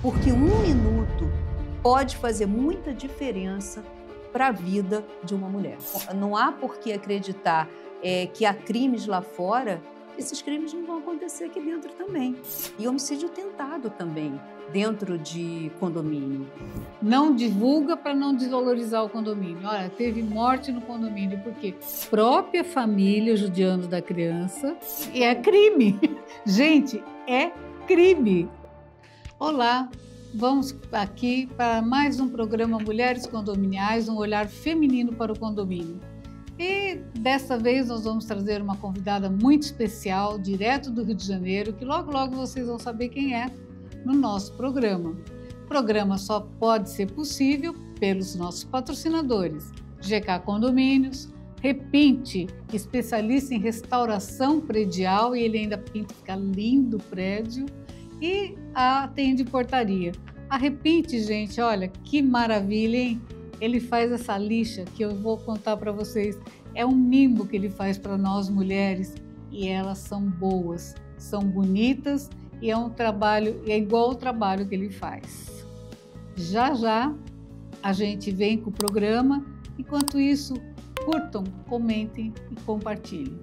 porque 1 minuto pode fazer muita diferença para a vida de uma mulher. Não há por que acreditar que há crimes lá fora, esses crimes não vão acontecer aqui dentro também. E homicídio tentado também, dentro de condomínio. Não divulga para não desvalorizar o condomínio. Olha, teve morte no condomínio, porque própria família judiando da criança, e é crime. Gente, é crime. Olá, vamos aqui para mais um programa Mulheres Condominiais, um olhar feminino para o condomínio. E dessa vez nós vamos trazer uma convidada muito especial, direto do Rio de Janeiro, que logo vocês vão saber quem é no nosso programa. O programa só pode ser possível pelos nossos patrocinadores, GK Condomínios, Repinte, especialista em restauração predial, e ele ainda pinta, fica lindo o prédio, e a Atende Portaria. A Repinte, gente, olha que maravilha, hein? Ele faz essa lixa que eu vou contar para vocês. É um mimo que ele faz para nós mulheres, e elas são boas, são bonitas, e é um trabalho, é igual ao trabalho que ele faz. Já a gente vem com o programa. Enquanto isso, curtam, comentem e compartilhem.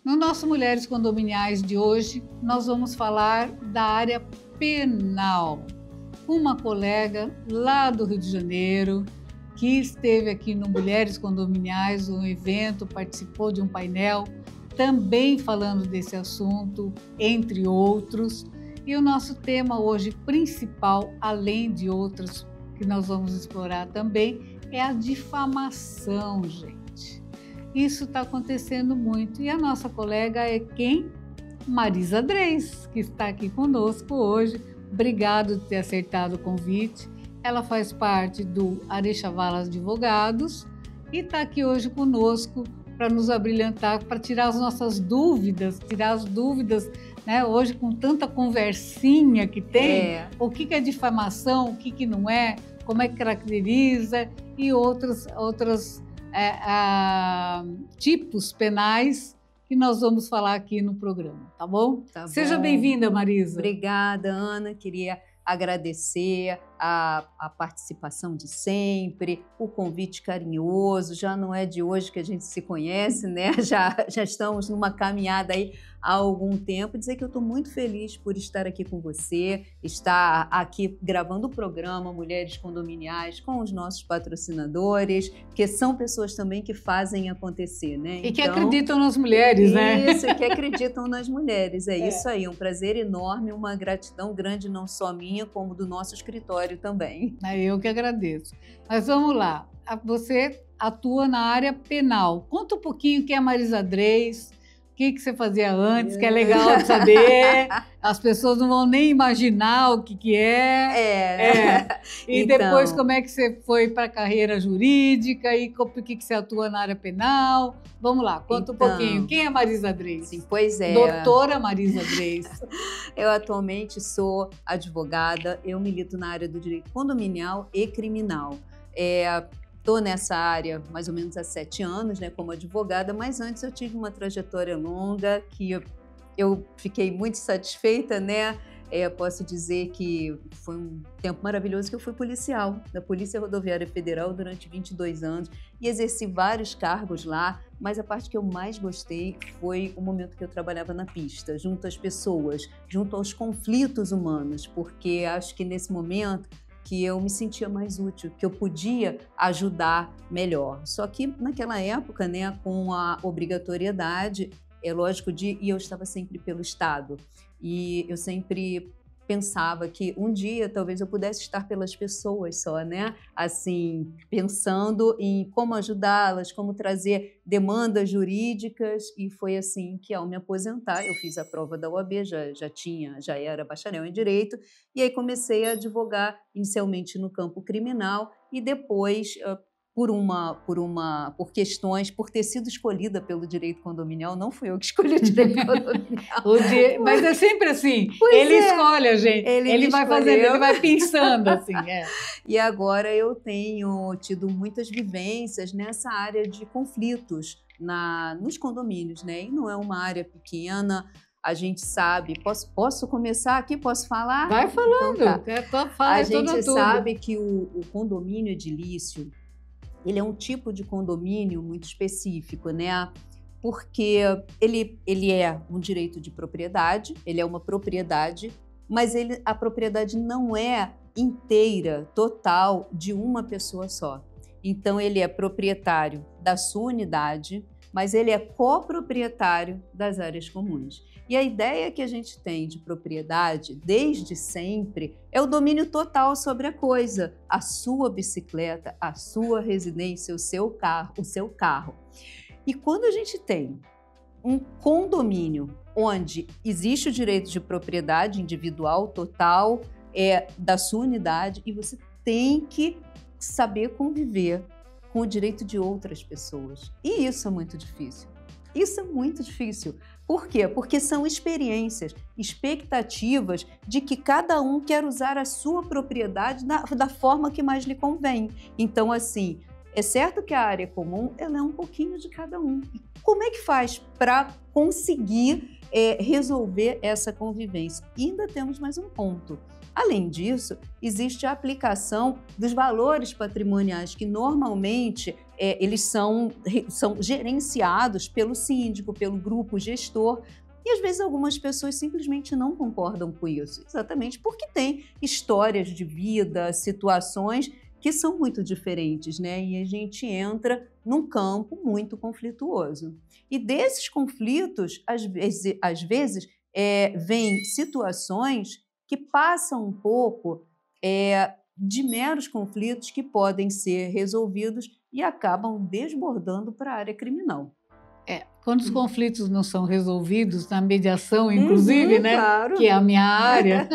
No nosso Mulheres Condominiais de hoje, nós vamos falar da área penal. Uma colega lá do Rio de Janeiro, que esteve aqui no Mulheres Condominiais, um evento, participou de um painel, também falando desse assunto, entre outros. E o nosso tema hoje principal, além de outros que nós vamos explorar também, é a difamação, gente. Isso está acontecendo muito. E a nossa colega é quem? Marisa Dreis, que está aqui conosco hoje. Obrigado por ter aceitado o convite. Ela faz parte do Arechavala Advogados e está aqui hoje conosco para nos abrilhantar, para tirar as nossas dúvidas, né? Hoje com tanta conversinha que tem, o que é difamação, o que não é, como é que caracteriza e outros tipos penais que nós vamos falar aqui no programa, tá bom? Tá Seja bom. bem-vinda, Marisa. Obrigada, Ana. Queria agradecer a participação de sempre, o convite carinhoso. Já não é de hoje que a gente se conhece, né? Já estamos numa caminhada aí há algum tempo. Dizer que eu estou muito feliz por estar aqui com você, estar aqui gravando o programa Mulheres Condominiais com os nossos patrocinadores, porque são pessoas também que fazem acontecer, né? E que acreditam nas mulheres, né? Isso, que acreditam nas mulheres. É isso aí, um prazer enorme, uma gratidão grande, não só minha, como do nosso escritório também. Eu que agradeço. Mas vamos lá, você atua na área penal. Conta um pouquinho quem é a Marisa Dreis, o que você fazia antes, que é legal de saber. As pessoas não vão nem imaginar o que é. E então, depois como é que você foi para a carreira jurídica e por que você atua na área penal. Vamos lá, conta um pouquinho. Quem é Marisa Dreis? Sim, pois é. Doutora Marisa Dreis. Eu atualmente sou advogada, eu milito na área do direito condominial e criminal. Estou nessa área mais ou menos há 7 anos, né, como advogada, mas antes eu tive uma trajetória longa que eu fiquei muito satisfeita, né? Posso dizer que foi um tempo maravilhoso que eu fui policial da Polícia Rodoviária Federal durante 22 anos e exerci vários cargos lá, mas a parte que eu mais gostei foi o momento que eu trabalhava na pista, junto às pessoas, junto aos conflitos humanos, porque acho que nesse momento que eu me sentia mais útil, que eu podia ajudar melhor. Só que naquela época, né, com a obrigatoriedade, é lógico, e eu estava sempre pelo Estado. E eu sempre pensava que um dia talvez eu pudesse estar pelas pessoas só, né? Assim, pensando em como ajudá-las, como trazer demandas jurídicas, e foi assim que ao me aposentar, eu fiz a prova da OAB, já era bacharel em Direito, e aí comecei a advogar inicialmente no campo criminal e depois por questões, por ter sido escolhida pelo direito condominial. Não fui eu que escolhi o direito condominial. Mas é sempre assim. Pois ele é. escolhe a gente. Ele vai fazendo, ele vai pensando assim. E agora eu tenho tido muitas vivências nessa área de conflitos nos condomínios, né? E não é uma área pequena. A gente sabe, posso começar aqui? Posso falar? Vai falando. Então, tá. A gente sabe que o condomínio edilício, ele é um tipo de condomínio muito específico, né? Porque ele é um direito de propriedade, ele é uma propriedade, mas a propriedade não é inteira, total, de uma pessoa só. Então, ele é proprietário da sua unidade, mas ele é coproprietário das áreas comuns. E a ideia que a gente tem de propriedade, desde sempre, é o domínio total sobre a coisa, a sua bicicleta, a sua residência, o seu carro. E quando a gente tem um condomínio onde existe o direito de propriedade individual total da sua unidade, e você tem que saber conviver com o direito de outras pessoas. E isso é muito difícil. Isso é muito difícil. Por quê? Porque são experiências, expectativas de que cada um quer usar a sua propriedade da forma que mais lhe convém. Então, assim, é certo que a área comum ela é um pouquinho de cada um. E como é que faz para conseguir resolver essa convivência? E ainda temos mais um ponto. Além disso, existe a aplicação dos valores patrimoniais, que normalmente eles são gerenciados pelo síndico, pelo grupo gestor, e às vezes algumas pessoas simplesmente não concordam com isso, exatamente porque tem histórias de vida, situações que são muito diferentes, né? E a gente entra num campo muito conflituoso. E desses conflitos, às vezes vêm situações que passam um pouco de meros conflitos que podem ser resolvidos e acabam desbordando para a área criminal. Quando os conflitos não são resolvidos, na mediação, inclusive, né? Claro. Que é a minha área,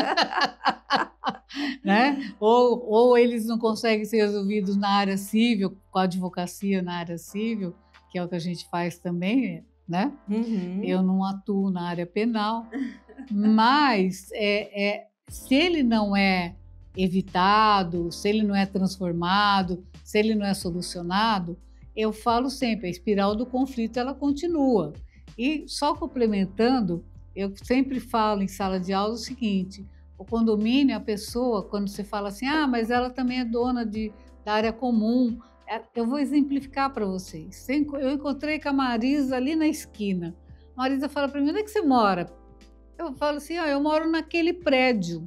né? Ou eles não conseguem ser resolvidos na área civil, com a advocacia na área civil, que é o que a gente faz também, né? Eu não atuo na área penal, mas se ele não é evitado, se ele não é transformado, se ele não é solucionado, eu falo sempre, a espiral do conflito ela continua. E só complementando, eu sempre falo em sala de aula o seguinte: o condomínio, a pessoa, quando você fala assim, mas ela também é dona da área comum, eu vou exemplificar para vocês. Eu encontrei com a Marisa ali na esquina. A Marisa fala para mim: onde é que você mora? Eu falo assim: eu moro naquele prédio.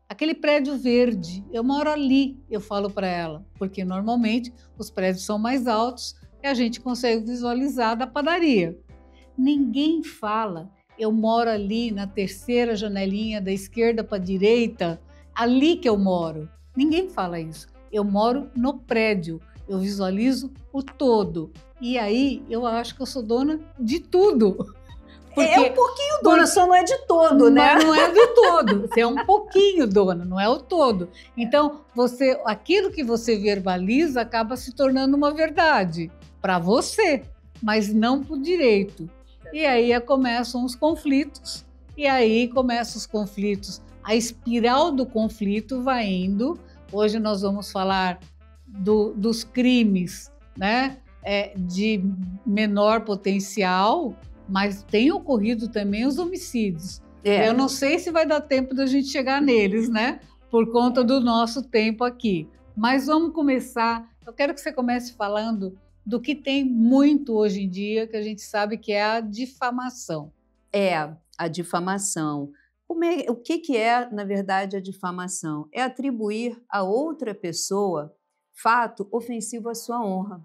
Aquele prédio verde, eu moro ali, eu falo para ela, porque normalmente os prédios são mais altos e a gente consegue visualizar da padaria. Ninguém fala, eu moro ali na terceira janelinha da esquerda para a direita, ali que eu moro. Ninguém fala isso. Eu moro no prédio, eu visualizo o todo. E aí eu acho que eu sou dona de tudo. Porque é um pouquinho dona, só não é de todo, né? Não é do todo, você é um pouquinho dona, não é o todo. Então, aquilo que você verbaliza acaba se tornando uma verdade para você, mas não para o direito. E aí começam os conflitos, a espiral do conflito vai indo. Hoje nós vamos falar dos crimes, né, de menor potencial, mas tem ocorrido também os homicídios. Eu não sei se vai dar tempo da gente chegar neles, né? Por conta do nosso tempo aqui. Mas vamos começar. Eu quero que você comece falando do que tem muito hoje em dia, que a gente sabe que é a difamação. A difamação. O que é, na verdade, a difamação? É atribuir a outra pessoa fato ofensivo à sua honra.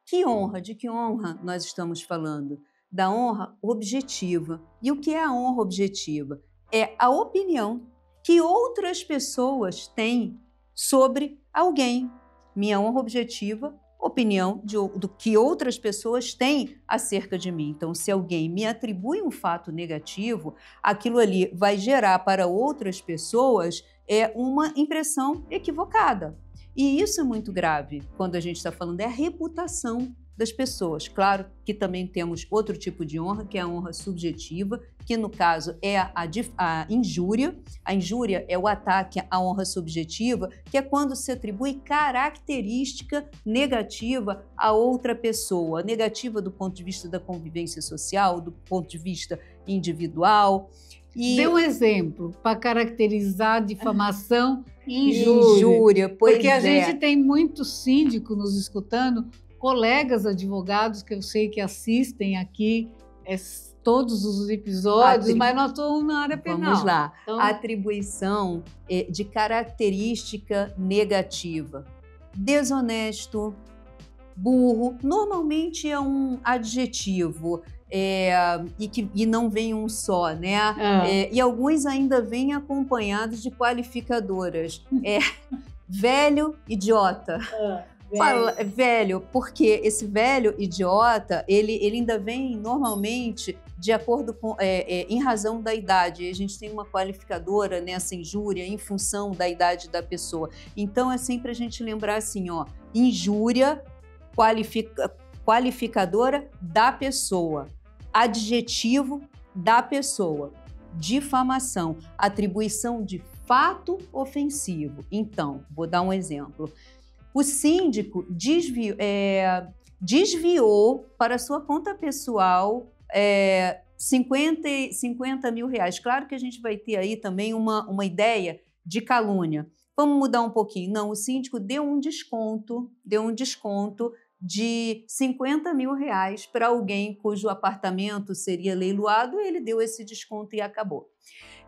Que honra? De que honra nós estamos falando? Da honra objetiva. E o que é a honra objetiva? É a opinião que outras pessoas têm sobre alguém. Minha honra objetiva, opinião do que outras pessoas têm acerca de mim. Então, se alguém me atribui um fato negativo, aquilo ali vai gerar para outras pessoas uma impressão equivocada. E isso é muito grave quando a gente está falando, é a reputação das pessoas. Claro que também temos outro tipo de honra, que é a honra subjetiva, que no caso é a injúria. A injúria é o ataque à honra subjetiva, que é quando se atribui característica negativa a outra pessoa, negativa do ponto de vista da convivência social, do ponto de vista individual. Dê um exemplo para caracterizar difamação e injúria. Porque a gente tem muito síndico nos escutando, colegas advogados que eu sei que assistem aqui todos os episódios, mas nós estamos na área penal. Vamos lá. Então, atribuição de característica negativa. Desonesto, burro, normalmente é um adjetivo. E não vem um só, né? E alguns ainda vêm acompanhados de qualificadoras. Velho, idiota. Velho, porque esse velho idiota, ele ainda vem normalmente de acordo com, em razão da idade. A gente tem uma qualificadora nessa injúria em função da idade da pessoa. Então é sempre a gente lembrar assim, ó, injúria, qualificadora da pessoa, adjetivo da pessoa, difamação, atribuição de fato ofensivo. Então, vou dar um exemplo. O síndico desviou para sua conta pessoal 50 mil reais. Claro que a gente vai ter aí também uma ideia de calúnia. Vamos mudar um pouquinho. Não, o síndico deu um desconto de 50 mil reais para alguém cujo apartamento seria leiloado, ele deu esse desconto e acabou.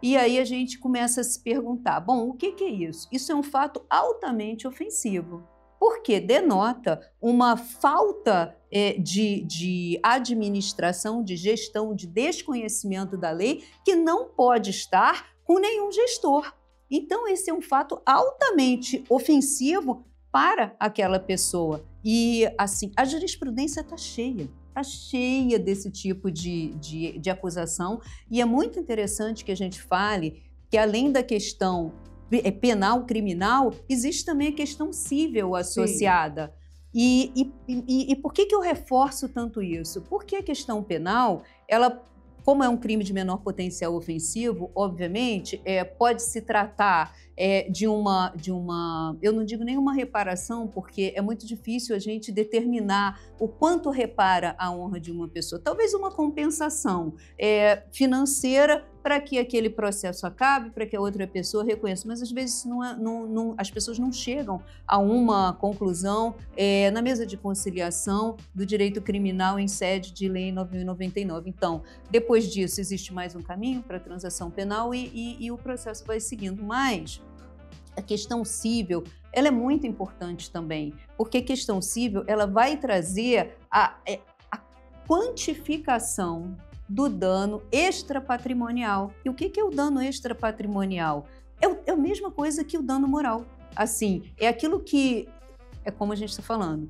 E aí a gente começa a se perguntar, bom, o que é isso? Isso é um fato altamente ofensivo, porque denota uma falta de administração, de gestão, de desconhecimento da lei que não pode estar com nenhum gestor. Então, esse é um fato altamente ofensivo para aquela pessoa. E, assim, a jurisprudência está cheia desse tipo de acusação. E é muito interessante que a gente fale que, além da questão penal, criminal, existe também a questão cível associada. E por que eu reforço tanto isso? Porque a questão penal, ela, como é um crime de menor potencial ofensivo, obviamente, pode se tratar de uma, eu não digo nenhuma reparação, porque é muito difícil a gente determinar o quanto repara a honra de uma pessoa. Talvez uma compensação financeira para que aquele processo acabe, para que a outra pessoa reconheça. Mas, às vezes, as pessoas não chegam a uma conclusão na mesa de conciliação do direito criminal em sede de Lei 9.099. Então, depois disso, existe mais um caminho para a transação penal e o processo vai seguindo. Mas a questão cível, ela é muito importante também, porque a questão cível, ela vai trazer a quantificação do dano extrapatrimonial. E o que é o dano extrapatrimonial? É a mesma coisa que o dano moral. Assim, é aquilo que, como a gente está falando,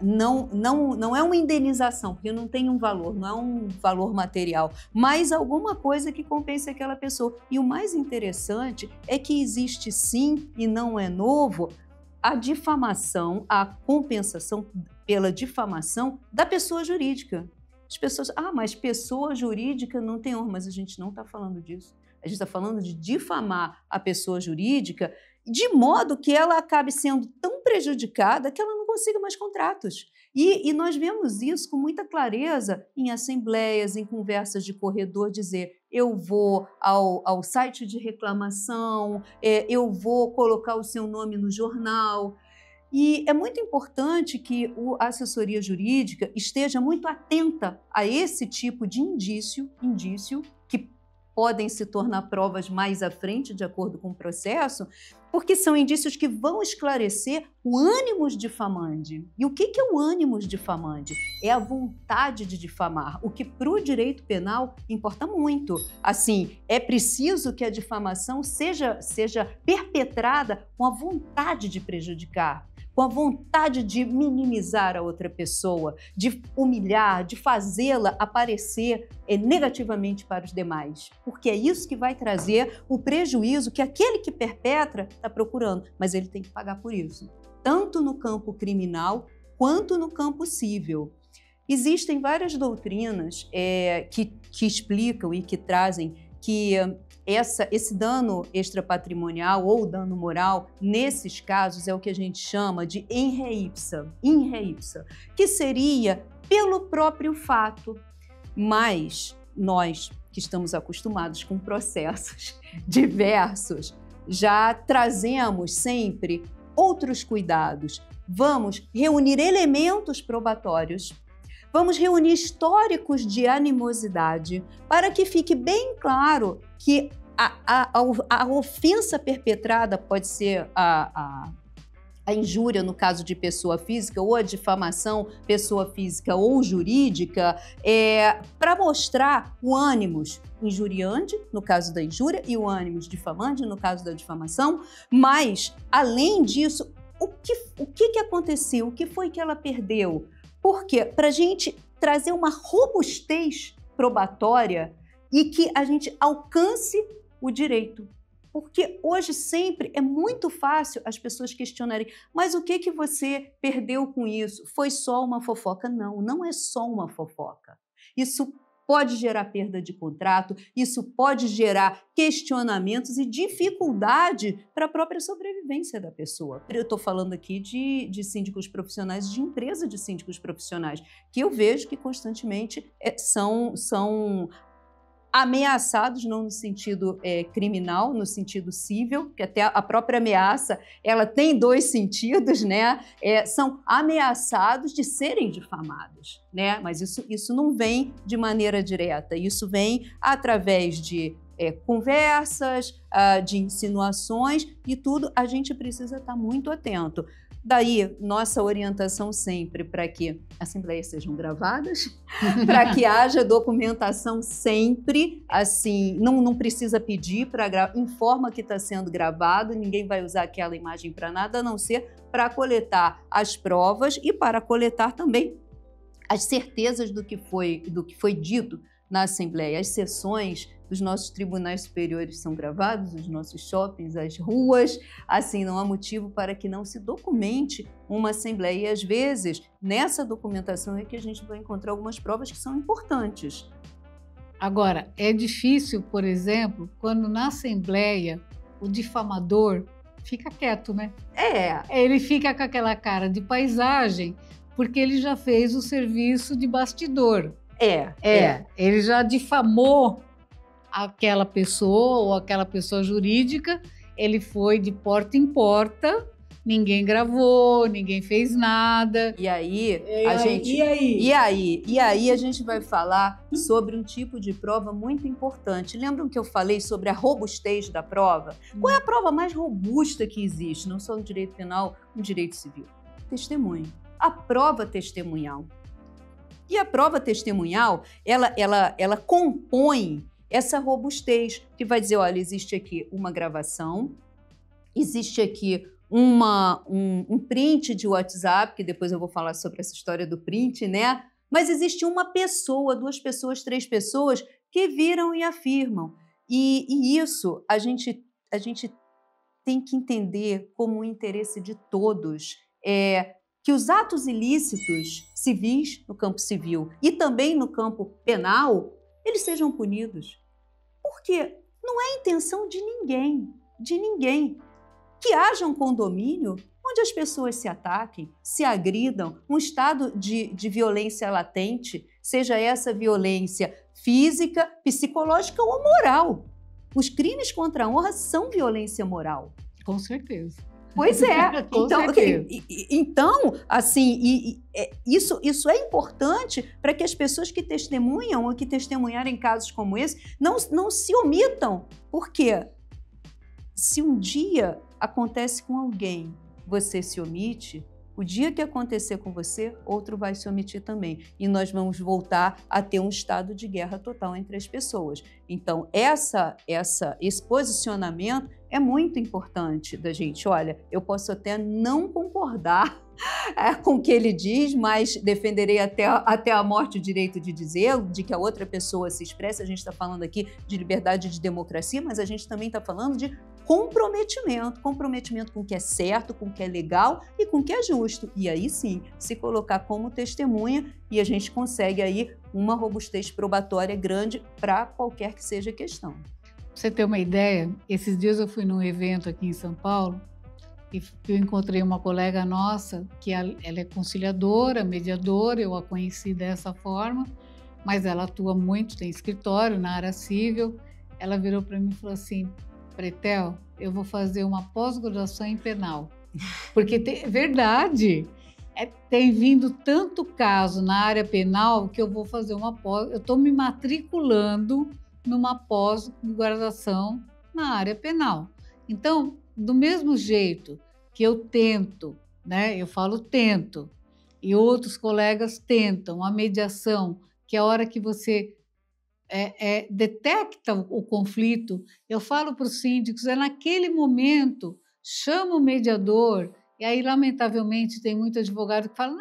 não é uma indenização, porque não tem um valor, não é um valor material, mas alguma coisa que compense aquela pessoa. E o mais interessante é que existe sim, e não é novo, a difamação, a compensação pela difamação da pessoa jurídica. As pessoas, mas pessoa jurídica não tem honra, mas a gente não está falando disso. A gente está falando de difamar a pessoa jurídica de modo que ela acabe sendo tão prejudicada que ela não consiga mais contratos. E nós vemos isso com muita clareza em assembleias, em conversas de corredor, dizer eu vou ao site de reclamação, eu vou colocar o seu nome no jornal. E é muito importante que a assessoria jurídica esteja muito atenta a esse tipo de indício que podem se tornar provas mais à frente, de acordo com o processo, porque são indícios que vão esclarecer o ânimos difamandi. E o que é o ânimos difamandi? É a vontade de difamar, o que para o direito penal importa muito. Assim, é preciso que a difamação seja perpetrada com a vontade de prejudicar. com a vontade de minimizar a outra pessoa, de humilhar, de fazê-la aparecer negativamente para os demais. Porque é isso que vai trazer o prejuízo que aquele que perpetra está procurando, mas ele tem que pagar por isso, tanto no campo criminal quanto no campo civil. Existem várias doutrinas que explicam e que trazem que esse dano extrapatrimonial ou dano moral, nesses casos, é o que a gente chama de in re ipsa, que seria pelo próprio fato. Mas nós, que estamos acostumados com processos diversos, já trazemos sempre outros cuidados. Vamos reunir elementos probatórios, vamos reunir históricos de animosidade para que fique bem claro que a ofensa perpetrada pode ser a injúria no caso de pessoa física ou a difamação pessoa física ou jurídica, para mostrar o ânimos injuriante, no caso da injúria, e o ânimos difamante, no caso da difamação. Mas, além disso, o que aconteceu? O que foi que ela perdeu? Por quê? Para a gente trazer uma robustez probatória e que a gente alcance o direito. Porque hoje sempre é muito fácil as pessoas questionarem, mas o que você perdeu com isso? Foi só uma fofoca? Não, não é só uma fofoca. Isso pode gerar perda de contrato, isso pode gerar questionamentos e dificuldade para a própria sobrevivência da pessoa. Eu estou falando aqui de síndicos profissionais, de empresa de síndicos profissionais, que eu vejo que constantemente são ameaçados, não no sentido criminal, no sentido civil, que até a própria ameaça ela tem dois sentidos, né? São ameaçados de serem difamados, né? Mas isso não vem de maneira direta, isso vem através de conversas, de insinuações e tudo. A gente precisa estar muito atento. Daí, nossa orientação sempre para que assembleias sejam gravadas, para que haja documentação sempre, assim, não precisa pedir para gravar, informa que está sendo gravado, ninguém vai usar aquela imagem para nada, a não ser para coletar as provas e para coletar também as certezas do que foi dito na Assembleia. As sessões dos nossos tribunais superiores são gravados, os nossos shoppings, as ruas, assim, não há motivo para que não se documente uma Assembleia. E, às vezes, nessa documentação é que a gente vai encontrar algumas provas que são importantes. Agora, é difícil, por exemplo, quando na Assembleia o difamador fica quieto, né? Ele fica com aquela cara de paisagem, porque ele já fez o serviço de bastidor. Ele já difamou aquela pessoa ou aquela pessoa jurídica, ele foi de porta em porta, ninguém gravou, ninguém fez nada. E aí a gente vai falar sobre um tipo de prova muito importante. Lembram que eu falei sobre a robustez da prova? Qual é a prova mais robusta que existe, não só no direito penal, no direito civil? Testemunho. A prova testemunhal. E a prova testemunhal, ela compõe essa robustez, que vai dizer, olha, existe aqui uma gravação, existe aqui um print de WhatsApp, que depois eu vou falar sobre essa história do print, né? Mas existe uma pessoa, 2 pessoas, 3 pessoas que viram e afirmam. E isso a gente tem que entender como um interesse de todos, que os atos ilícitos civis no campo civil e também no campo penal, eles sejam punidos. Porque não é intenção de ninguém, que haja um condomínio onde as pessoas se ataquem, se agridam, um estado de violência latente, seja essa violência física, psicológica ou moral. Os crimes contra a honra são violência moral. Com certeza. Pois é. Então, assim, isso é importante para que as pessoas que testemunham ou que testemunharem casos como esse não se omitam. Porque se um dia acontece com alguém, você se omite, O dia que acontecer com você, outro vai se omitir também. E nós vamos voltar a ter um estado de guerra total entre as pessoas. Então, esse posicionamento é muito importante da gente. Olha, eu posso até não concordar com o que ele diz, mas defenderei até a morte o direito de dizer, de que a outra pessoa se expresse. A gente está falando aqui de liberdade de democracia, mas a gente também está falando de comprometimento com o que é certo, com o que é legal e com o que é justo. E aí sim, se colocar como testemunha e a gente consegue aí uma robustez probatória grande para qualquer que seja a questão. Pra você ter uma ideia, esses dias eu fui num evento aqui em São Paulo e eu encontrei uma colega nossa que ela é conciliadora, mediadora, eu a conheci dessa forma, mas ela atua muito, tem escritório na área civil. Ela virou para mim e falou assim: Pretel, eu vou fazer uma pós-graduação em penal. Porque, verdade, tem vindo tanto caso na área penal que eu vou fazer uma pós. Eu estou me matriculando numa pós-graduação na área penal. Então, do mesmo jeito que eu tento, né? Eu falo tento, e outros colegas tentam, a mediação, que é a hora que você detecta o conflito, eu falo para os síndicos, naquele momento, chama o mediador, e aí, lamentavelmente, tem muito advogado que fala,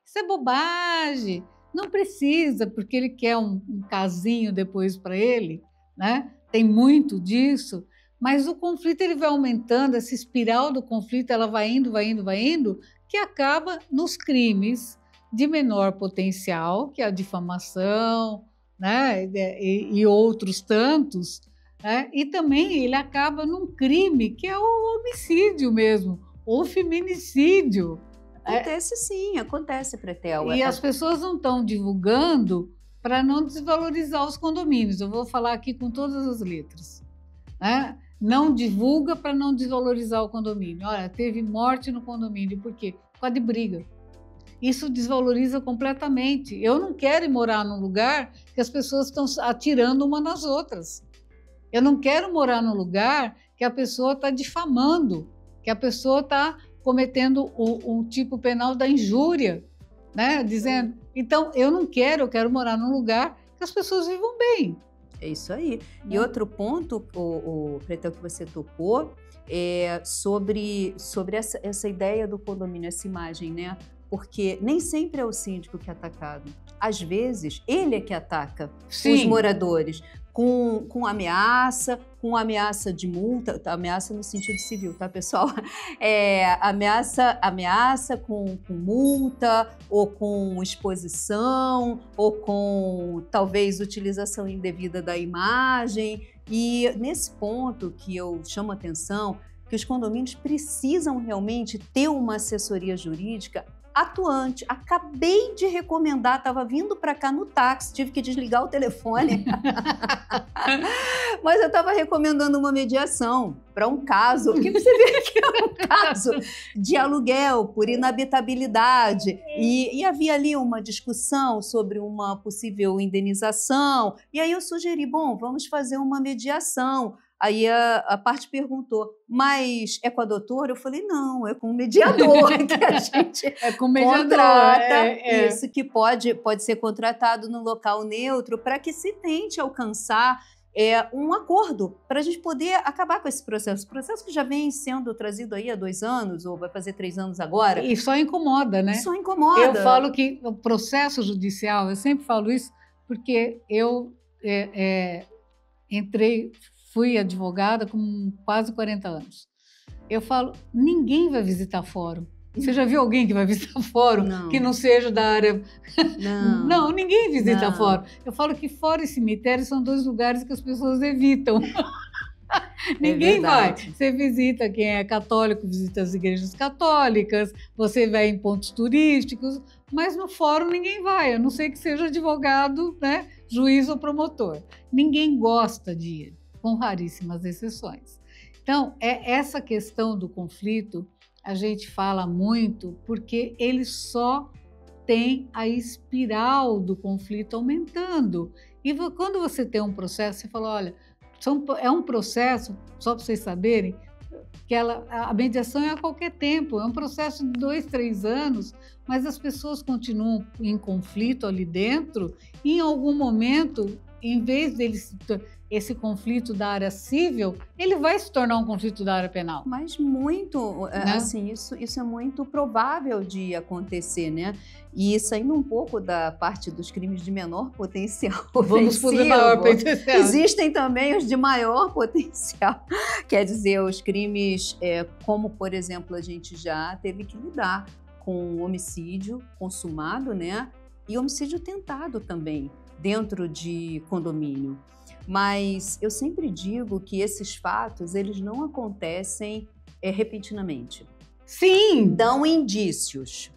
isso é bobagem, não precisa, porque ele quer um casinho depois para ele, né? Tem muito disso, mas o conflito ele vai aumentando, essa espiral do conflito, ela vai indo, que acaba nos crimes de menor potencial, que é a difamação, né? E outros tantos, né? E também ele acaba num crime que é o homicídio mesmo, ou feminicídio. Acontece sim, acontece, Pretel. E as pessoas não estão divulgando para não desvalorizar os condomínios. Eu vou falar aqui com todas as letras, né? Não divulga para não desvalorizar o condomínio. Olha, teve morte no condomínio, por quê? Por causa de briga. Isso desvaloriza completamente. Eu não quero ir morar num lugar que as pessoas estão atirando uma nas outras. Eu não quero morar num lugar que a pessoa está difamando, que a pessoa está cometendo o tipo penal da injúria, né? Dizendo, então, eu quero morar num lugar que as pessoas vivam bem. É isso aí. E outro ponto, o Pretel, que você tocou, é sobre essa ideia do condomínio, essa imagem, né? Porque nem sempre é o síndico que é atacado. Às vezes, ele é que ataca os moradores com ameaça de multa, ameaça no sentido civil, tá, pessoal? Ameaça com multa, ou com exposição, ou com, talvez, utilização indevida da imagem. E nesse ponto que eu chamo a atenção, que os condomínios precisam realmente ter uma assessoria jurídica atuante. Acabei de recomendar, estava vindo para cá no táxi, tive que desligar o telefone, mas eu estava recomendando uma mediação para um caso, que você vê que é um caso de aluguel por inabitabilidade, e havia ali uma discussão sobre uma possível indenização, e aí eu sugeri, bom, vamos fazer uma mediação. Aí a parte perguntou, mas é com a doutora? Eu falei, não, é com o mediador que a gente contrata, isso, que pode ser contratado no local neutro para que se tente alcançar um acordo para a gente poder acabar com esse processo que já vem sendo trazido aí há 2 anos, ou vai fazer 3 anos agora. E só incomoda, né? Só incomoda. Eu falo que o processo judicial, eu sempre falo isso, porque eu fui advogada com quase 40 anos. Eu falo, ninguém vai visitar fórum. Você já viu alguém que vai visitar fórum que não seja da área? Não, ninguém visita fórum. Eu falo que fórum e cemitério são 2 lugares que as pessoas evitam. Ninguém vai. Você visita quem é católico, visita as igrejas católicas, você vai em pontos turísticos, mas no fórum ninguém vai, a não ser que seja advogado, né, juiz ou promotor. Ninguém gosta de ir, com raríssimas exceções. Então, essa questão do conflito, a gente fala muito porque ele só tem a espiral do conflito aumentando. E quando você tem um processo, você fala, olha, é um processo, só para vocês saberem, que a mediação é a qualquer tempo, é um processo de 2, 3 anos, mas as pessoas continuam em conflito ali dentro e em algum momento, em vez esse conflito da área civil, ele vai se tornar um conflito da área penal. Mas muito, assim, isso é muito provável de acontecer, né? E saindo um pouco da parte dos crimes de menor potencial Vamos para o maior potencial. Existem também os de maior potencial. Quer dizer, os crimes, como, por exemplo, a gente já teve que lidar com homicídio consumado, né? E homicídio tentado também, dentro de condomínio. Mas eu sempre digo que esses fatos, eles não acontecem repentinamente. Sim! Dão indícios,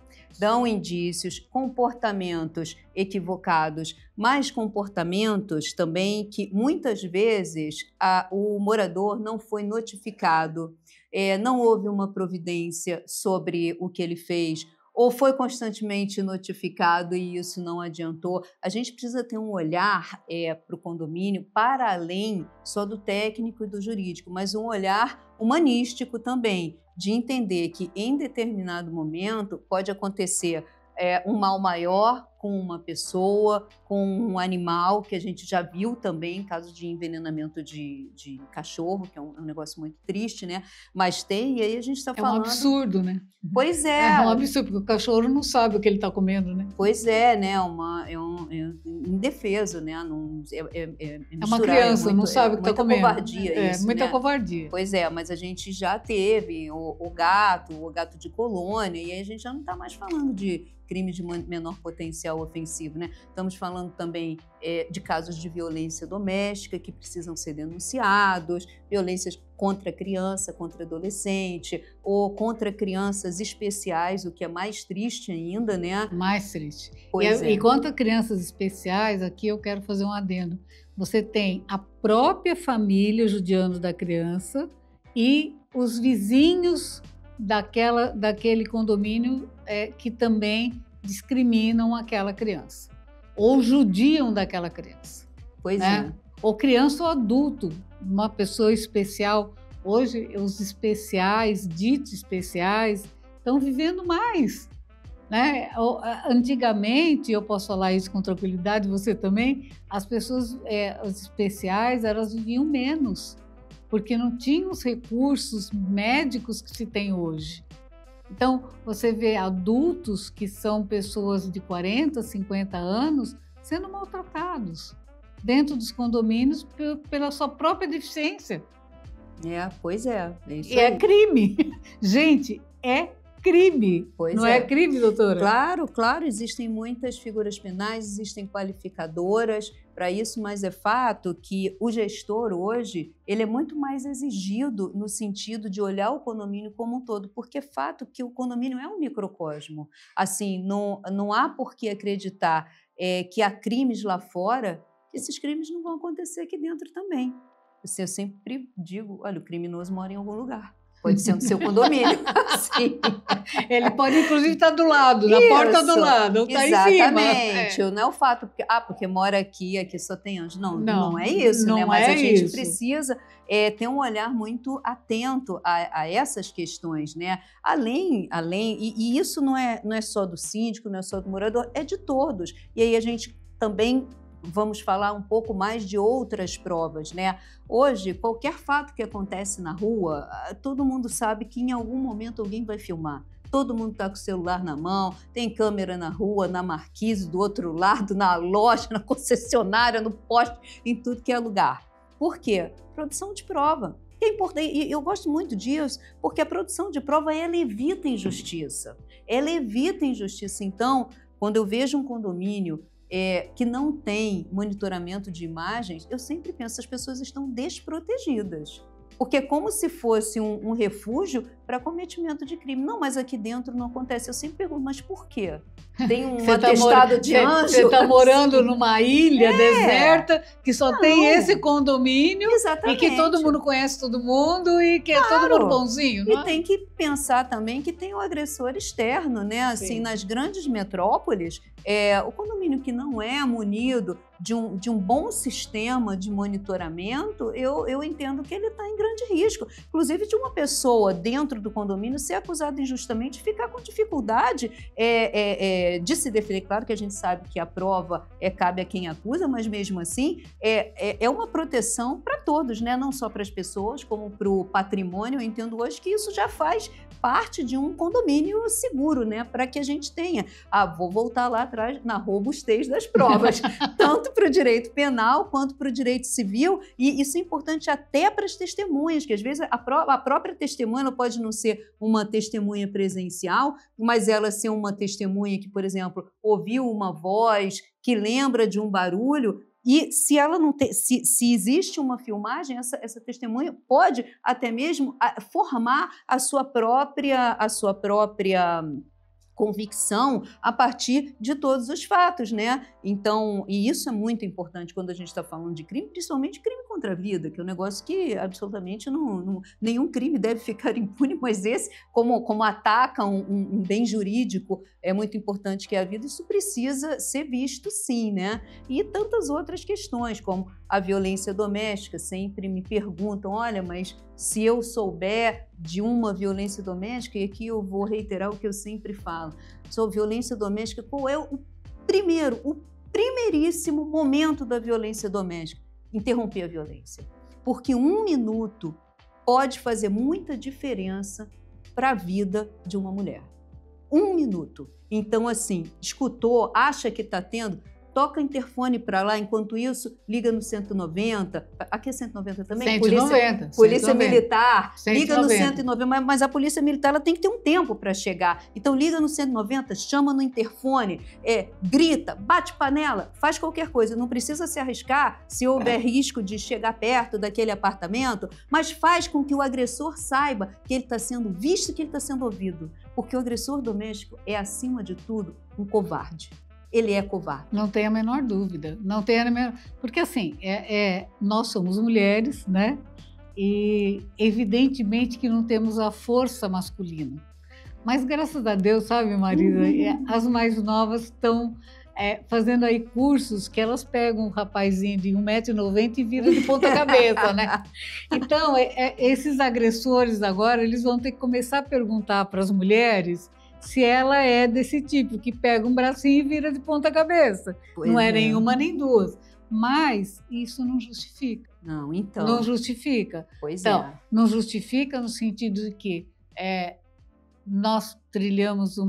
comportamentos equivocados, mas comportamentos também que muitas vezes o morador não foi notificado, não houve uma providência sobre o que ele fez, ou foi constantemente notificado e isso não adiantou. A gente precisa ter um olhar para o condomínio para além só do técnico e do jurídico, mas um olhar humanístico também, de entender que em determinado momento pode acontecer um mal maior com uma pessoa, com um animal, que a gente já viu também em caso de envenenamento de cachorro, que é um negócio muito triste, né? Mas tem, e aí a gente está falando... É um absurdo, né? Pois é. É um absurdo, porque o cachorro não sabe o que ele está comendo, né? Pois é, né? Indefeso, né? É uma criança, não sabe o que está comendo. Covardia isso, muita né? Covardia. Pois é, mas a gente já teve o gato de colônia, e aí a gente já não está mais falando de crime de menor potencial ofensivo, né? Estamos falando também de casos de violência doméstica que precisam ser denunciados, violências contra criança, contra adolescente, ou contra crianças especiais, o que é mais triste ainda, né? Mais triste. Pois E quanto a crianças especiais, aqui eu quero fazer um adendo. Você tem a própria família judiando da criança e os vizinhos daquele condomínio que também discriminam aquela criança, ou judiam daquela criança. Pois né? Ou criança ou adulto, uma pessoa especial. Hoje, os especiais, ditos especiais, estão vivendo mais. Né? Antigamente, eu posso falar isso com tranquilidade, você também, as pessoas, as especiais, elas viviam menos, porque não tinham os recursos médicos que se tem hoje. Então, você vê adultos que são pessoas de 40, 50 anos sendo maltratados dentro dos condomínios pela sua própria deficiência. Pois é. E é crime. Gente, é crime. Pois não é crime, doutora? Claro, existem muitas figuras penais, existem qualificadoras para isso, mas é fato que o gestor hoje, ele é muito mais exigido no sentido de olhar o condomínio como um todo, porque é fato que o condomínio é um microcosmo. Assim, não há por que acreditar que há crimes lá fora, que esses crimes não vão acontecer aqui dentro também. Eu sempre digo, olha, o criminoso mora em algum lugar. Pode ser no seu condomínio. Sim. Ele pode, inclusive, estar do lado, na porta do lado, está em cima. Exatamente. Não é o fato, porque mora aqui só tem anjo. Não é isso, não né? Mas é a gente isso. precisa ter um olhar muito atento a essas questões, né? E isso não é só do síndico, não é só do morador, é de todos. E aí a gente também... Vamos falar um pouco mais de outras provas, né? Hoje, qualquer fato que acontece na rua, todo mundo sabe que em algum momento alguém vai filmar. Todo mundo está com o celular na mão, tem câmera na rua, na marquise, do outro lado, na loja, na concessionária, no poste, em tudo que é lugar. Por quê? Produção de prova. É importante, e eu gosto muito disso, porque a produção de prova, ela evita injustiça. Ela evita injustiça. Então, quando eu vejo um condomínio que não tem monitoramento de imagens, eu sempre penso que as pessoas estão desprotegidas. Porque é como se fosse um refúgio para cometimento de crime. Não, mas aqui dentro não acontece. Eu sempre pergunto, mas por quê? Tem um atestado de anjo? Você está morando numa ilha deserta que só tem esse condomínio. Exatamente. E que todo mundo conhece todo mundo e que é todo mundo bonzinho. Não e tem que pensar também que tem o agressor externo, né? Assim, nas grandes metrópoles, o condomínio que não é munido de um bom sistema de monitoramento, eu entendo que ele está em grande grande risco, inclusive de uma pessoa dentro do condomínio ser acusada injustamente e ficar com dificuldade de se defender. Claro que a gente sabe que a prova cabe a quem acusa, mas mesmo assim é uma proteção para todos, né? Não só para as pessoas, como para o patrimônio. Eu entendo hoje que isso já faz parte de um condomínio seguro, né? Para que a gente tenha. Vou voltar lá atrás na robustez das provas, tanto para o direito penal quanto para o direito civil, e isso é importante até para as testemunhas, que às vezes a própria testemunha pode não ser uma testemunha presencial, mas ela ser uma testemunha que, por exemplo, ouviu uma voz, que lembra de um barulho. E se ela não se existe uma filmagem, essa testemunha pode até mesmo formar a sua própria convicção a partir de todos os fatos, né? Então, e isso é muito importante quando a gente está falando de crime, principalmente crime contra a vida, que é um negócio que absolutamente nenhum crime deve ficar impune, mas esse, como ataca um bem jurídico, é muito importante que a vida, isso precisa ser visto sim, né? E tantas outras questões, como a violência doméstica, sempre me perguntam, olha, mas se eu souber de uma violência doméstica, e aqui eu vou reiterar o que eu sempre falo, sobre violência doméstica, qual é o primeiríssimo momento da violência doméstica? Interromper a violência. Porque 1 minuto pode fazer muita diferença para a vida de uma mulher. 1 minuto. Então, assim, escutou, acha que está tendo, toca interfone para lá, enquanto isso, liga no 190. Aqui é 190 também? 190. Polícia 190. Militar, 190. liga no 190, mas a Polícia Militar ela tem que ter um tempo para chegar. Então, liga no 190, chama no interfone, grita, bate panela, faz qualquer coisa. Não precisa se arriscar se houver risco de chegar perto daquele apartamento, mas faz com que o agressor saiba que ele está sendo visto e que ele está sendo ouvido. Porque o agressor doméstico é, acima de tudo, um covarde. Ele é covarde. Não tem a menor dúvida. Não tem a menor... Porque, assim, nós somos mulheres, né? E, evidentemente, que não temos a força masculina. Mas, graças a Deus, sabe, Marisa, as mais novas estão fazendo aí cursos que elas pegam um rapazinho de 1,90 m e viram de ponta cabeça, né? Então, esses agressores agora, eles vão ter que começar a perguntar para as mulheres se ela é desse tipo, que pega um bracinho e vira de ponta cabeça. Não é nenhuma nem duas. Mas isso não justifica. Não, então. Não justifica. Pois então, não justifica no sentido de que nós trilhamos um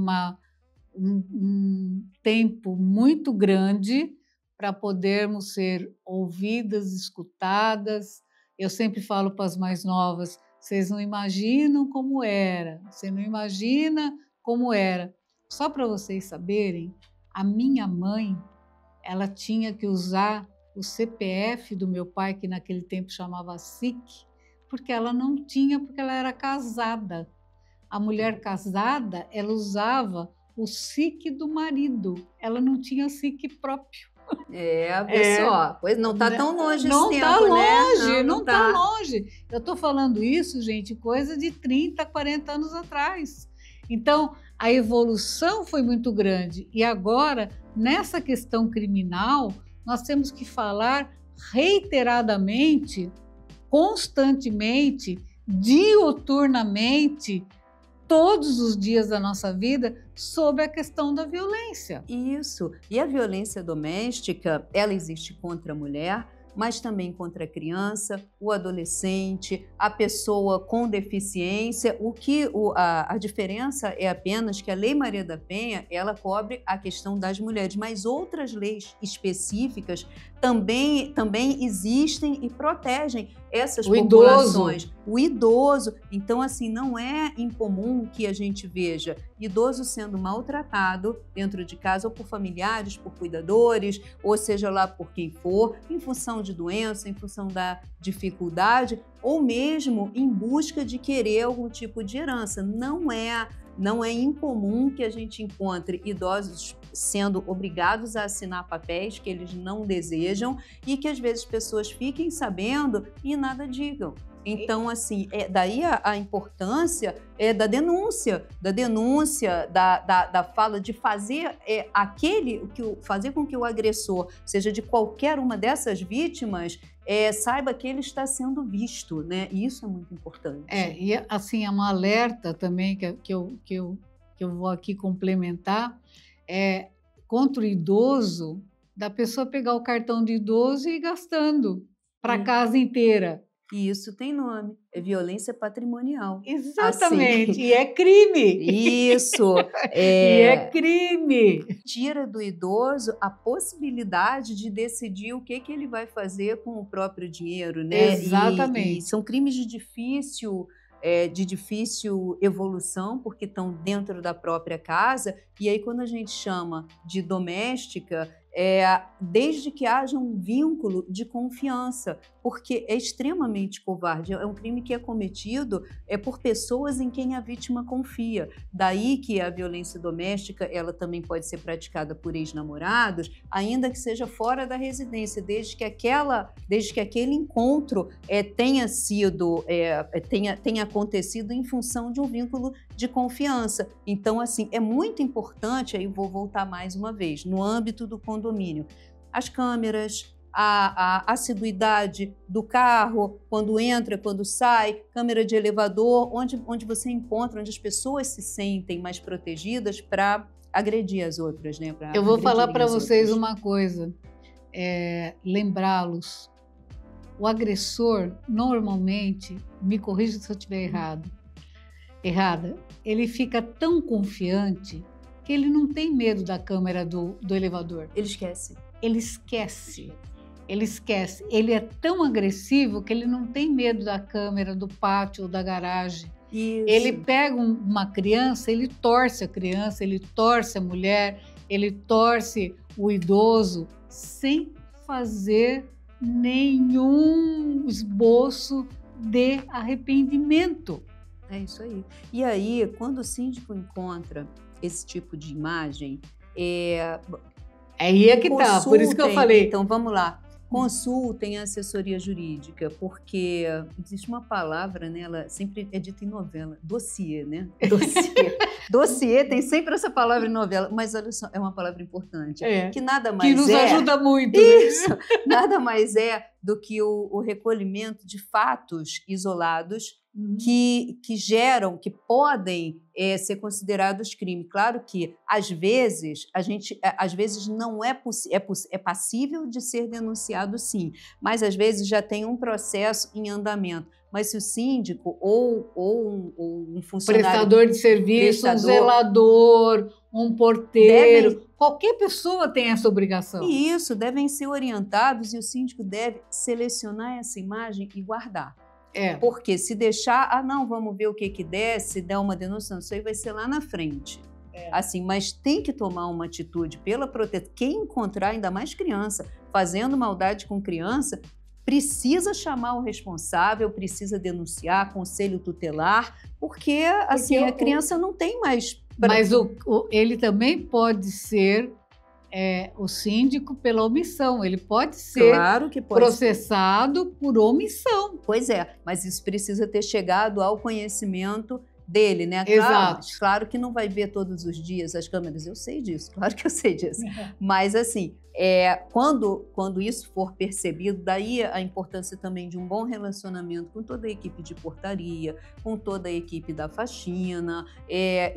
tempo muito grande para podermos ser ouvidas, escutadas. Eu sempre falo para as mais novas, vocês não imaginam como era, você não imagina como era. Só para vocês saberem, a minha mãe, ela tinha que usar o CPF do meu pai, que naquele tempo chamava SIC, porque ela não tinha, porque ela era casada. A mulher casada, ela usava o SIC do marido, ela não tinha SIC próprio. Pessoal, pois não está tão longe esse tempo, tá longe, né? Não está longe. Eu estou falando isso, gente, coisa de 30, 40 anos atrás. Então, a evolução foi muito grande e agora, nessa questão criminal, nós temos que falar reiteradamente, constantemente, diuturnamente, todos os dias da nossa vida, sobre a questão da violência. Isso. E a violência doméstica, ela existe contra a mulher, mas também contra a criança, o adolescente, a pessoa com deficiência. A diferença é apenas que a Lei Maria da Penha, ela cobre a questão das mulheres, mas outras leis específicas também existem e protegem essas populações. O idoso. Então, assim, não é incomum que a gente veja idoso sendo maltratado dentro de casa, ou por familiares, por cuidadores, ou seja lá por quem for, em função de doença, em função da dificuldade, ou mesmo em busca de querer algum tipo de herança. Não é incomum que a gente encontre idosos sendo obrigados a assinar papéis que eles não desejam e que às vezes pessoas fiquem sabendo e nada digam. Então, assim, daí a importância da denúncia, da fala, de fazer fazer com que o agressor, seja de qualquer uma dessas vítimas, saiba que ele está sendo visto, né? E isso é muito importante. E assim, é um alerta também que eu vou aqui complementar, contra o idoso, da pessoa pegar o cartão de idoso e ir gastando para a casa inteira. E isso tem nome, é violência patrimonial. Exatamente, assim. E é crime. Isso. E é crime. Tira do idoso a possibilidade de decidir o que ele vai fazer com o próprio dinheiro, né? Exatamente. E são crimes de difícil evolução, porque estão dentro da própria casa. E aí, quando a gente chama de doméstica, desde que haja um vínculo de confiança, porque é extremamente covarde. É um crime que é cometido por pessoas em quem a vítima confia. Daí que a violência doméstica, ela também pode ser praticada por ex-namorados, ainda que seja fora da residência, desde que aquele encontro tenha acontecido em função de um vínculo de confiança. Então, assim, é muito importante, aí vou voltar mais uma vez, no âmbito do condomínio, as câmeras, a assiduidade do carro, quando entra, quando sai, câmera de elevador, onde você encontra, onde as pessoas se sentem mais protegidas para agredir as outras, né? Eu vou falar para vocês uma coisa, lembrá-los. O agressor, normalmente, me corrija se eu estiver errada, ele fica tão confiante que ele não tem medo da câmera do elevador. Ele esquece. Ele é tão agressivo que ele não tem medo da câmera, do pátio ou da garagem. Isso. Ele pega uma criança, ele torce a criança, ele torce a mulher, ele torce o idoso, sem fazer nenhum esboço de arrependimento. É isso aí. E aí, quando o síndico encontra esse tipo de imagem, aí é que tá, por isso que eu falei. Então, vamos lá. Consultem a assessoria jurídica, porque existe uma palavra, né? Ela sempre é dita em novela, dossiê, né? Dossiê. Dossiê tem sempre essa palavra em novela, mas olha só, é uma palavra importante. Que nada mais que nos ajuda muito. Isso! Né? Nada mais do que o recolhimento de fatos isolados que geram, que podem ser considerados crime. Claro que, às vezes, não é passível de ser denunciado, sim, mas às vezes já tem um processo em andamento. Mas se o síndico ou um funcionário... Prestador de serviço, um zelador, um porteiro, qualquer pessoa tem essa obrigação. E isso, devem ser orientados, e o síndico deve selecionar essa imagem e guardar. Porque se deixar, não, vamos ver o que der, se der uma denúncia, isso aí vai ser lá na frente. Assim, mas tem que tomar uma atitude pela proteção. Quem encontrar, ainda mais criança, fazendo maldade com criança, precisa chamar o responsável, precisa denunciar, conselho tutelar, porque assim, a criança não tem mais... Mas ele também pode ser... o síndico pela omissão, ele pode ser processado por omissão. Pois é, mas isso precisa ter chegado ao conhecimento dele, né? Exato. Claro que não vai ver todos os dias as câmeras, eu sei disso, claro que eu sei disso. Mas assim, quando isso for percebido, daí a importância também de um bom relacionamento com toda a equipe de portaria, com toda a equipe da faxina,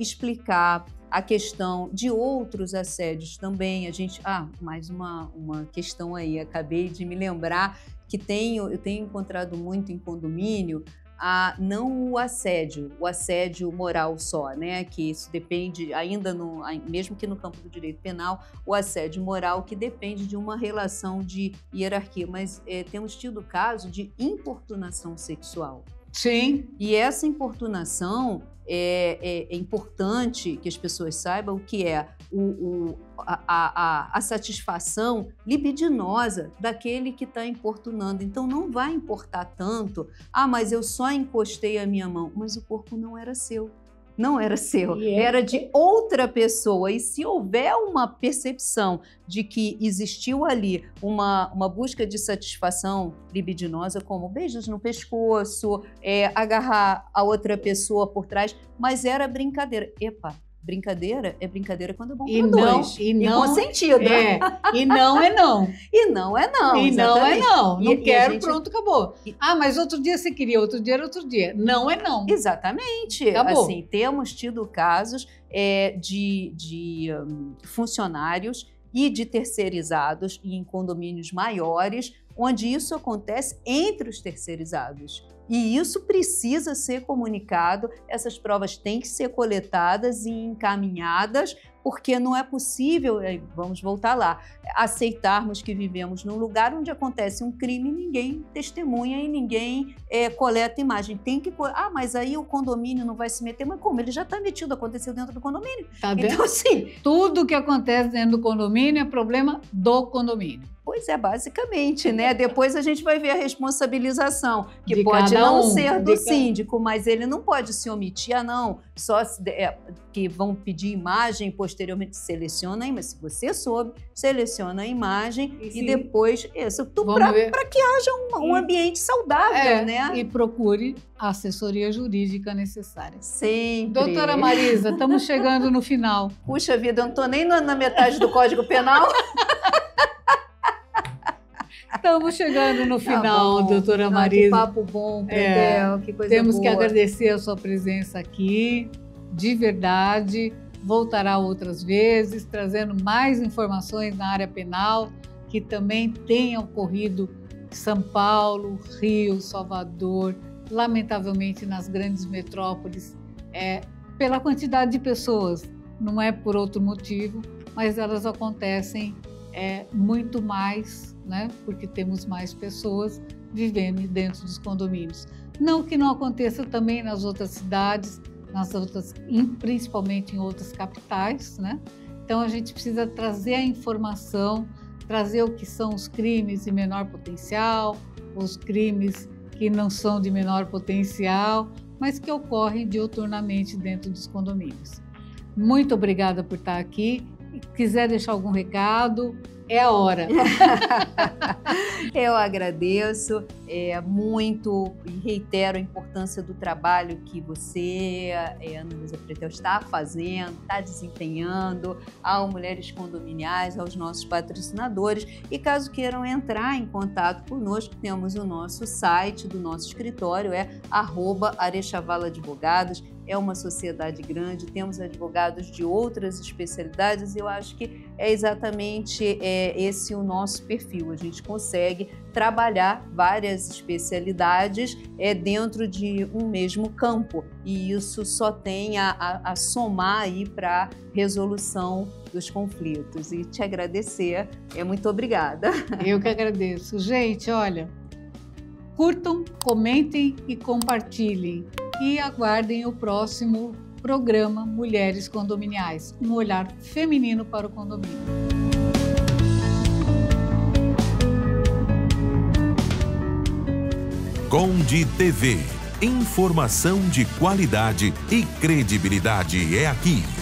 explicar a questão de outros assédios também. A gente, mais uma questão aí, acabei de me lembrar que eu tenho encontrado muito em condomínio, não o assédio moral só, né? Que isso depende mesmo que no campo do direito penal, o assédio moral que depende de uma relação de hierarquia, mas temos tido o caso de importunação sexual. Sim. E essa importunação é importante que as pessoas saibam o que é a satisfação libidinosa daquele que está importunando. Então, não vai importar tanto, mas eu só encostei a minha mão, mas o corpo não era seu. não era seu, era de outra pessoa. E se houver uma percepção de que existiu ali uma busca de satisfação libidinosa, como beijos no pescoço, agarrar a outra pessoa por trás, mas era brincadeira. Epa, brincadeira é brincadeira quando é bom para dois. E com sentido. E não é não. E não é não. E não é não. Não quero, gente... pronto, acabou. Mas outro dia você queria, outro dia era outro dia. Não é não. Exatamente. Acabou. Assim, temos tido casos de funcionários e de terceirizados e em condomínios maiores, onde isso acontece entre os terceirizados. E isso precisa ser comunicado, essas provas têm que ser coletadas e encaminhadas, porque não é possível, vamos voltar lá, aceitarmos que vivemos num lugar onde acontece um crime e ninguém testemunha e ninguém coleta imagem. Tem que... mas aí o condomínio não vai se meter. Mas como? Ele já está metido, aconteceu dentro do condomínio. Tá vendo? Então, assim... Tudo que acontece dentro do condomínio é problema do condomínio. Pois é, basicamente, né? Depois a gente vai ver a responsabilização, que de pode não ser do síndico, mas ele não pode se omitir, não, só que vão pedir imagem, posteriormente seleciona, mas se você soube, seleciona a imagem e depois isso, para que haja um ambiente saudável, né? E procure a assessoria jurídica necessária. Sempre. Doutora Marisa, estamos chegando no final. Puxa vida, eu não estou nem na metade do Código Penal. Estamos chegando no final, doutora Marisa. Que papo bom, Predel, que coisa Temos boa. que agradecer a sua presença aqui, de verdade. Voltará outras vezes, trazendo mais informações na área penal, que também tem ocorrido em São Paulo, Rio, Salvador, lamentavelmente nas grandes metrópoles, pela quantidade de pessoas, não é por outro motivo, mas elas acontecem muito mais, né? Porque temos mais pessoas vivendo dentro dos condomínios. Não que não aconteça também nas outras cidades, principalmente em outras capitais, né? Então a gente precisa trazer a informação, trazer o que são os crimes de menor potencial, os crimes que não são de menor potencial, mas que ocorrem diuturnamente dentro dos condomínios. Muito obrigada por estar aqui. Se quiser deixar algum recado, é a hora. Eu agradeço muito e reitero a importância do trabalho que você, Ana Luísa Pretel, está fazendo, está desempenhando, ao Mulheres Condominiais, aos nossos patrocinadores. E caso queiram entrar em contato conosco, temos o nosso site do nosso escritório, @Arechavala Advogados. É uma sociedade grande, temos advogados de outras especialidades e eu acho que é exatamente esse o nosso perfil. A gente consegue trabalhar várias especialidades dentro de um mesmo campo e isso só tem a somar aí para a resolução dos conflitos. E te agradecer, muito obrigada. Eu que agradeço. Gente, olha, curtam, comentem e compartilhem. E aguardem o próximo programa Mulheres Condominiais, um olhar feminino para o condomínio. Conde TV. Informação de qualidade e credibilidade é aqui.